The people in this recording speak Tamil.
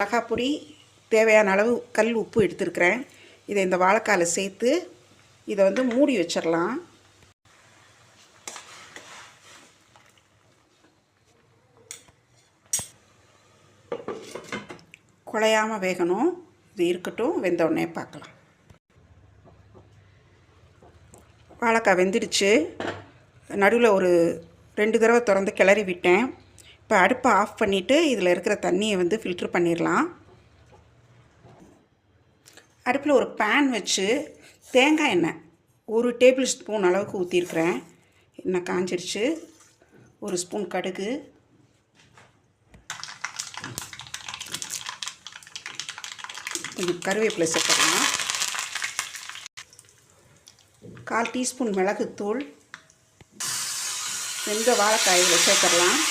மிளகாய் பொடி, தேவையான அளவு கல் உப்பு எடுத்துருக்கிறேன். இதை இந்த வாழைக்காயில் சேர்த்து இதை வந்து மூடி வச்சிடலாம். குழையாமல் வேகணும். இது இருக்கட்டும், வெந்தோடனே பார்க்கலாம். வாழைக்காய் வெந்துடுச்சு. நடுவில் ஒரு 2 தடவை திறந்து கிளறி விட்டேன். இப்போ அடுப்பை ஆஃப் பண்ணிவிட்டு இதில் இருக்கிற தண்ணியை வந்து ஃபில்ட்ரு பண்ணிடலாம். அடுப்பில் ஒரு பேன் வச்சு தேங்காய் எண்ணெய் 1 டேபிள் ஸ்பூன் அளவுக்கு ஊற்றிருக்கிறேன். எண்ணெய் காஞ்சிடுச்சு. 1 ஸ்பூன் கடுகு, கொஞ்சம் கருவேப்பிலை சேர்த்துக்கலாம். 1/4 டீஸ்பூன் மிளகுத்தூள். வெந்த வாழைக்காயில் சேர்த்துடலாம்.